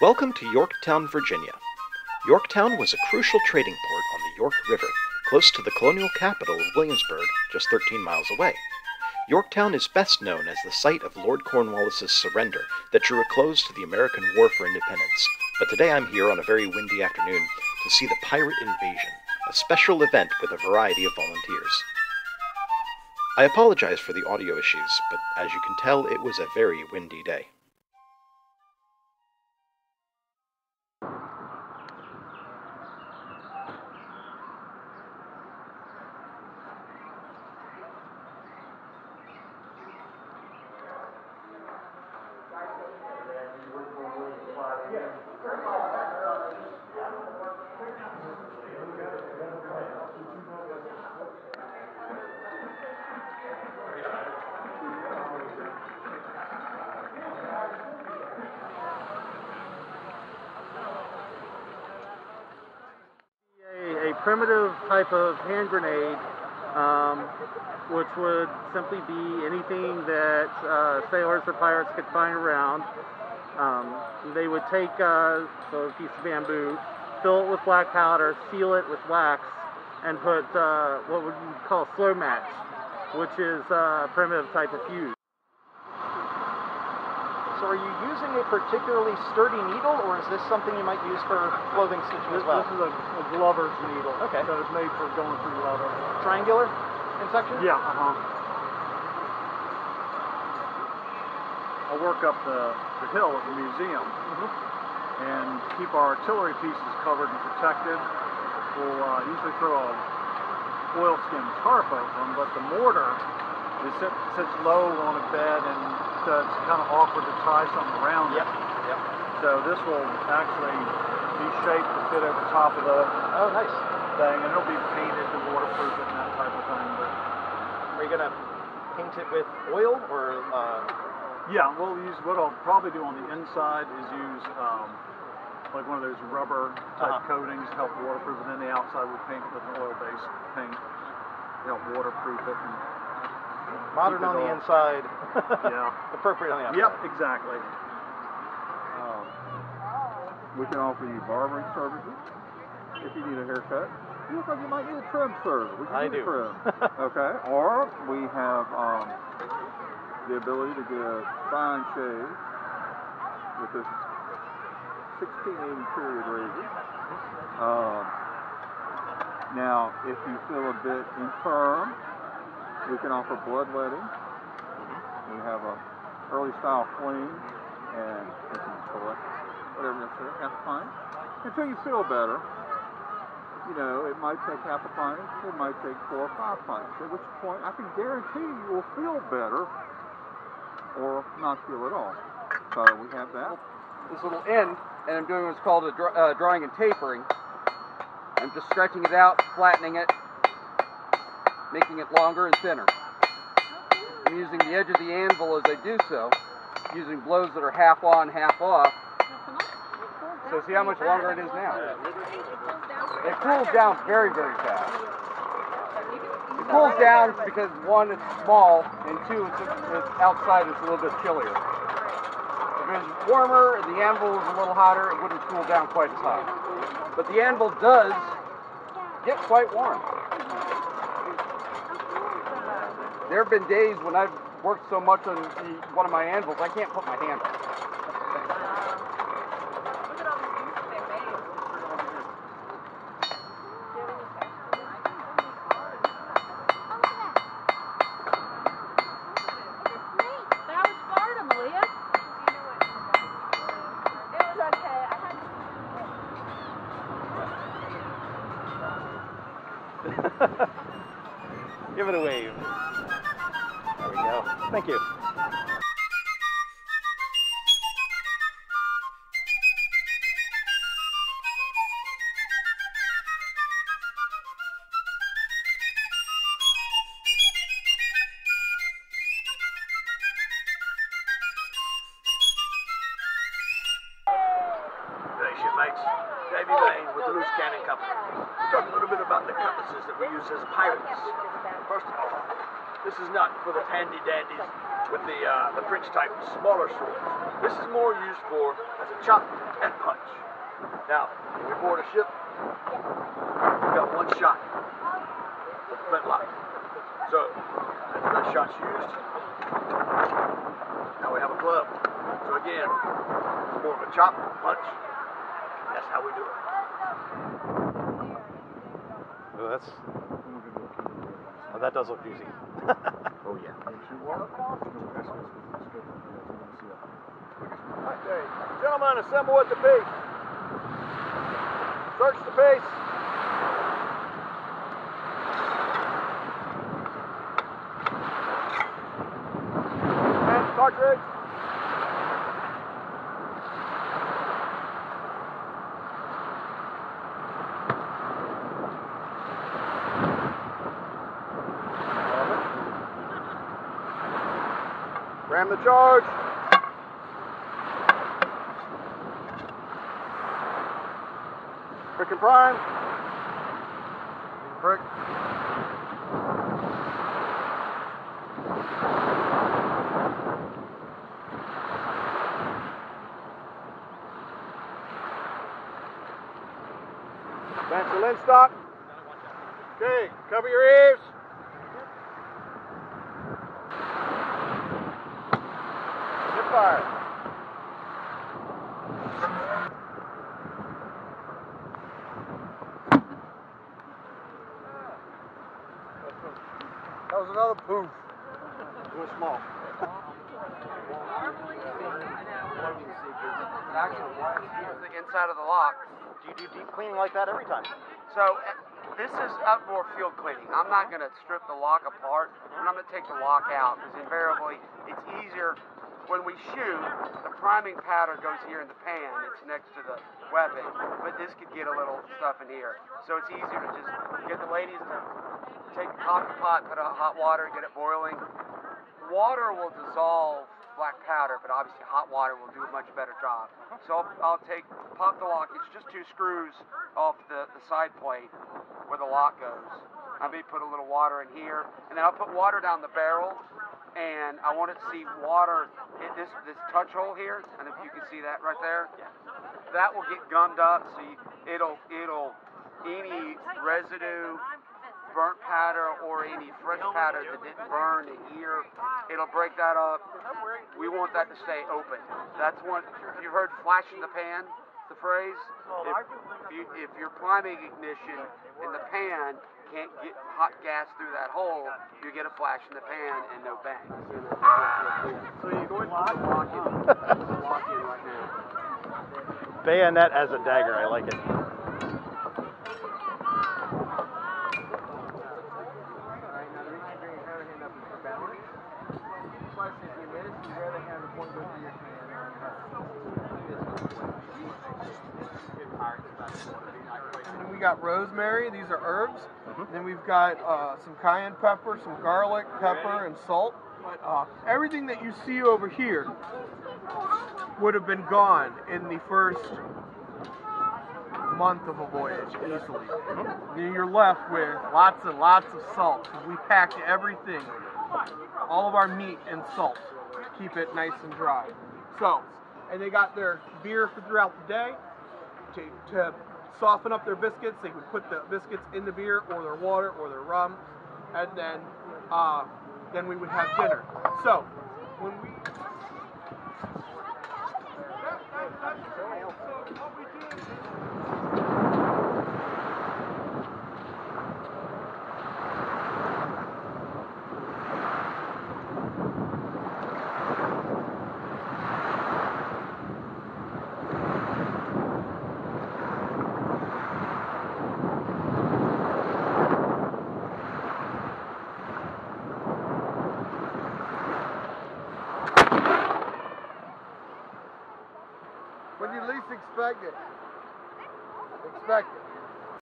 Welcome to Yorktown, Virginia. Yorktown was a crucial trading port on the York River, close to the colonial capital of Williamsburg, just 13 miles away. Yorktown is best known as the site of Lord Cornwallis' surrender that drew a close to the American War for Independence. But today I'm here on a very windy afternoon to see the pirate invasion, a special event with a variety of volunteers. I apologize for the audio issues, but as you can tell, it was a very windy day. A primitive type of hand grenade, which would simply be anything that sailors or pirates could find around. They would take a piece of bamboo, fill it with black powder, seal it with wax, and put what would you call slow match, which is a primitive type of fuse. So are you using a particularly sturdy needle, or is this something you might use for clothing stitching as well? This is a glover's needle. Okay. So it's made for going through leather. Triangular in section? Yeah, I work up the hill at the museum and keep our artillery pieces covered and protected. We'll usually throw a oilskin tarp over them, but the mortar sits low on a bed, and so it's kind of awkward to tie something around it. Yep. So this will actually be shaped to fit over top of the thing, and it'll be painted to waterproof it and that type of thing. But are you going to paint it with oil, or? Yeah, we'll use, what I'll probably do on the inside is use like one of those rubber type coatings to help waterproof it, and then the outside we'll paint it with an oil-based paint to help waterproof it. And modern on the inside, yeah. Appropriate on the outside. Yep, exactly. We can offer you barbering services if you need a haircut. You look like you might need a trim service. We can do trim. Okay. Or we have the ability to get a fine shave with this 1680 period razor. Now, if you feel a bit infirm, we can offer bloodletting. We have a early style fling, and we can collect whatever necessary, half a pint, until you feel better. You know, it might take half a pint, it might take 4 or 5 pints, at which point I can guarantee you will feel better or not feel at all. So we have that. This little end, and I'm doing what's called a drawing and tapering. I'm just stretching it out, flattening it, making it longer and thinner. I'm using the edge of the anvil as I do so, using blows that are half on, half off. So see how much longer it is now. It cools down very, very fast. It cools down because one, it's small, and two, it's outside, it's a little bit chillier. If it was warmer and the anvil was a little hotter, it wouldn't cool down quite as hot. But the anvil does get quite warm. There have been days when I've worked so much on one of my anvils, I can't put my hand on it. Give it a wave. There we go. Thank you. Mates, Davy Lane with the Loose Cannon Company. Talk a little bit about the cutlasses that we use as pirates. First of all, This is not for the handy dandies with the French type smaller swords. This is more used for as a chop and punch. Now, when we board a ship, we've got one shot with flintlock. So, after that shot's used, now we have a club. So again, it's more of a chop, punch. That's how we do it. Oh, that does look juicy. Oh yeah. Okay, gentlemen, assemble at the base. Search the base. And cartridge. Ram the charge. Prick and prime. Prick. Advance the linstock. Okay, cover your ears. Hip fire. That was another poof. It was small. It's the inside of the lock. Do you do deep cleaning like that every time? So this is outdoor field cleaning. I'm not going to strip the lock apart, and I'm going to take the lock out because invariably it's easier when we shoot. The priming powder goes here in the pan. It's next to the weapon, but this could get a little stuff in here. So it's easier to just get the ladies to take a coffee pot, put out hot water, get it boiling. Water will dissolve black powder, but obviously hot water will do a much better job. So I'll pop the lock. It's just 2 screws off the side plate where the lock goes. I may put a little water in here, and then I'll put water down the barrel, and I want it to see water in this touch hole here, and if you can see that right there, that will get gummed up, so it'll any residue, burnt powder, or any fresh powder that didn't burn in here, it'll break that up. We want that to stay open. That's what you heard, flash in the pan, the phrase. If your priming ignition in the pan can't get hot gas through that hole, you get a flash in the pan and no bang. So you're going to lock in right now. Bayonet as a dagger, I like it. And then we got rosemary. These are herbs. Then we've got some cayenne pepper, some garlic, pepper, and salt. Everything that you see over here would have been gone in the first month of a voyage easily. Then you're left with lots and lots of salt. We packed everything, all of our meat in salt to keep it nice and dry. So, and they got their beer for throughout the day to soften up their biscuits. They would put the biscuits in the beer or their water or their rum, and then we would have dinner. So, when we when you least expect it. Expect it.